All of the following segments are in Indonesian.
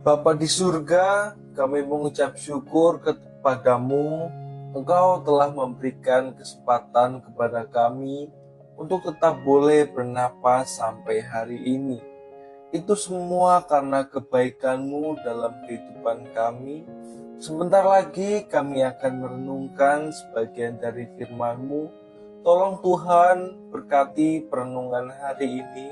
Bapa di surga, kami mengucap syukur kepadamu. Engkau telah memberikan kesempatan kepada kami untuk tetap boleh bernapas sampai hari ini. Itu semua karena kebaikan-Mu dalam kehidupan kami. Sebentar lagi kami akan merenungkan sebagian dari firman-Mu. Tolong Tuhan berkati perenungan hari ini,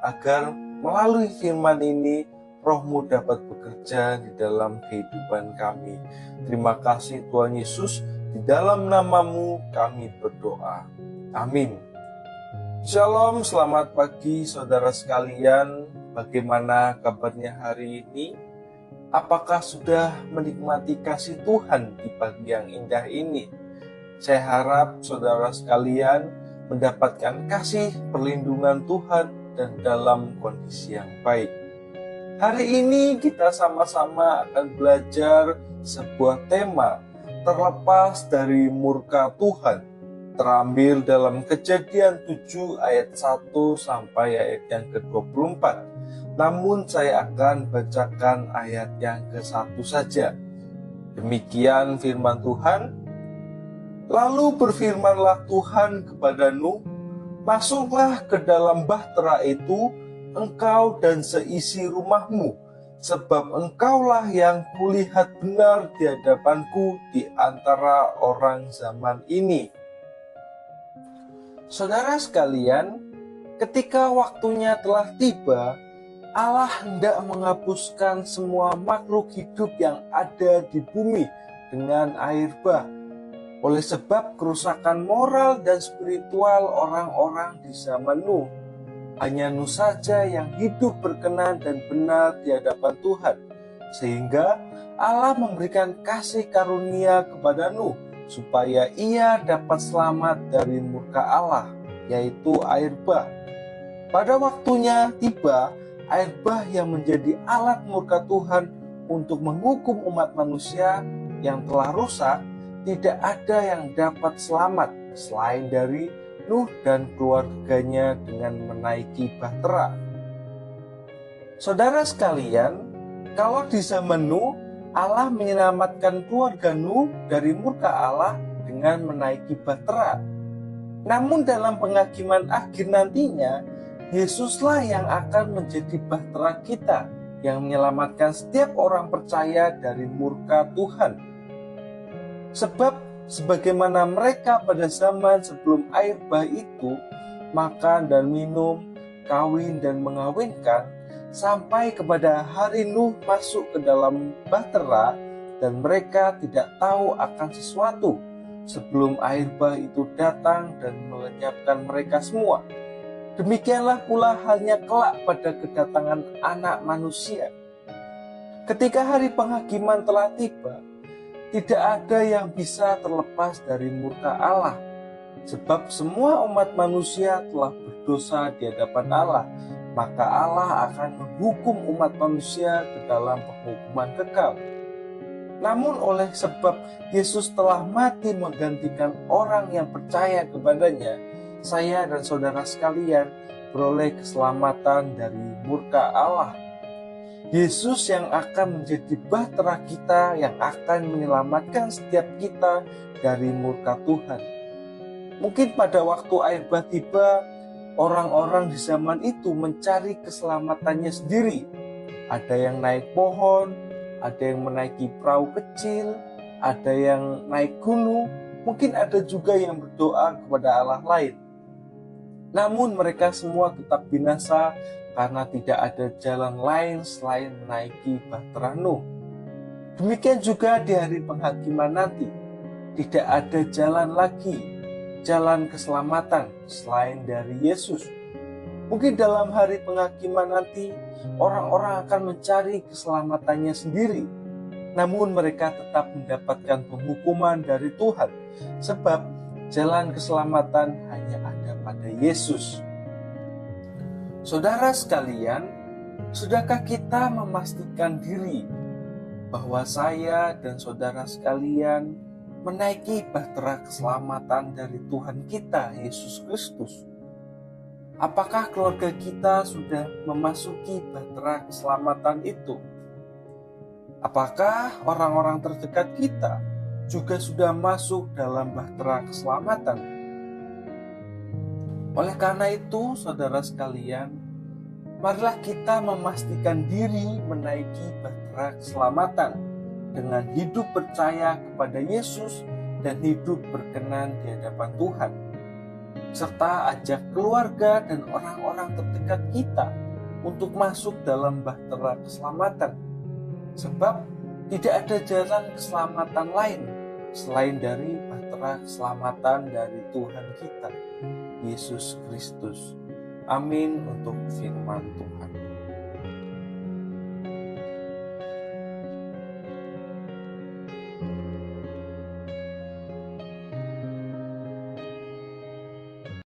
agar melalui firman ini Roh-Mu dapat bekerja di dalam kehidupan kami. Terima kasih Tuhan Yesus, di dalam nama-Mu kami berdoa. Amin. Shalom, selamat pagi saudara sekalian. Bagaimana kabarnya hari ini? Apakah sudah menikmati kasih Tuhan di pagi yang indah ini? Saya harap saudara sekalian mendapatkan kasih perlindungan Tuhan dan dalam kondisi yang baik. Hari ini kita sama-sama akan belajar sebuah tema terlepas dari murka Tuhan, terambil dalam Kejadian 7 ayat 1 sampai ayat yang ke-24. Namun saya akan bacakan ayat yang ke-1 saja. Demikian firman Tuhan. Lalu berfirmanlah Tuhan kepada Nuh, masuklah ke dalam bahtera itu, engkau dan seisi rumahmu, sebab engkaulah yang kulihat benar di hadapanku di antara orang zaman ini. Saudara sekalian, ketika waktunya telah tiba, Allah hendak menghapuskan semua makhluk hidup yang ada di bumi dengan air bah, oleh sebab kerusakan moral dan spiritual orang-orang di zaman Nuh. Hanya Nuh saja yang hidup berkenan dan benar di hadapan Tuhan, sehingga Allah memberikan kasih karunia kepada Nuh supaya ia dapat selamat dari murka Allah, yaitu air bah. Pada waktunya tiba, air bah yang menjadi alat murka Tuhan untuk menghukum umat manusia yang telah rusak, tidak ada yang dapat selamat selain dari Nuh dan keluarganya dengan menaiki bahtera. Saudara sekalian, kalau di zaman Nuh, Allah menyelamatkan keluarga Nuh dari murka Allah dengan menaiki bahtera. Namun dalam penghakiman akhir nantinya, Yesuslah yang akan menjadi bahtera kita, yang menyelamatkan setiap orang percaya dari murka Tuhan. Sebab sebagaimana mereka pada zaman sebelum air bah itu makan dan minum, kawin dan mengawinkan, sampai kepada hari Nuh masuk ke dalam bahtera, dan mereka tidak tahu akan sesuatu sebelum air bah itu datang dan melenyapkan mereka semua. Demikianlah pula halnya kelak pada kedatangan Anak Manusia. Ketika hari penghakiman telah tiba, tidak ada yang bisa terlepas dari murka Allah, sebab semua umat manusia telah berdosa di hadapan Allah, maka Allah akan menghukum umat manusia ke dalam penghukuman kekal. Namun oleh sebab Yesus telah mati menggantikan orang yang percaya kepadanya, saya dan saudara sekalian beroleh keselamatan dari murka Allah. Yesus yang akan menjadi bahtera kita, yang akan menyelamatkan setiap kita dari murka Tuhan. Mungkin pada waktu air bah tiba, orang-orang di zaman itu mencari keselamatannya sendiri. Ada yang naik pohon, ada yang menaiki perahu kecil, ada yang naik gunung, mungkin ada juga yang berdoa kepada Allah lain. Namun mereka semua tetap binasa karena tidak ada jalan lain selain menaiki bahtera Nuh. Demikian juga di hari penghakiman nanti, tidak ada jalan lagi, jalan keselamatan selain dari Yesus. Mungkin dalam hari penghakiman nanti, orang-orang akan mencari keselamatannya sendiri. Namun mereka tetap mendapatkan penghukuman dari Tuhan, sebab jalan keselamatan hanya ada pada Yesus. Saudara sekalian, sudahkah kita memastikan diri bahwa saya dan saudara sekalian menaiki bahtera keselamatan dari Tuhan kita, Yesus Kristus? Apakah keluarga kita sudah memasuki bahtera keselamatan itu? Apakah orang-orang terdekat kita juga sudah masuk dalam bahtera keselamatan? Oleh karena itu, saudara sekalian, marilah kita memastikan diri menaiki bahtera keselamatan dengan hidup percaya kepada Yesus dan hidup berkenan di hadapan Tuhan, serta ajak keluarga dan orang-orang terdekat kita untuk masuk dalam bahtera keselamatan. Sebab tidak ada jalan keselamatan lain selain dari bahtera keselamatan dari Tuhan kita, Yesus Kristus. Amin untuk firman Tuhan.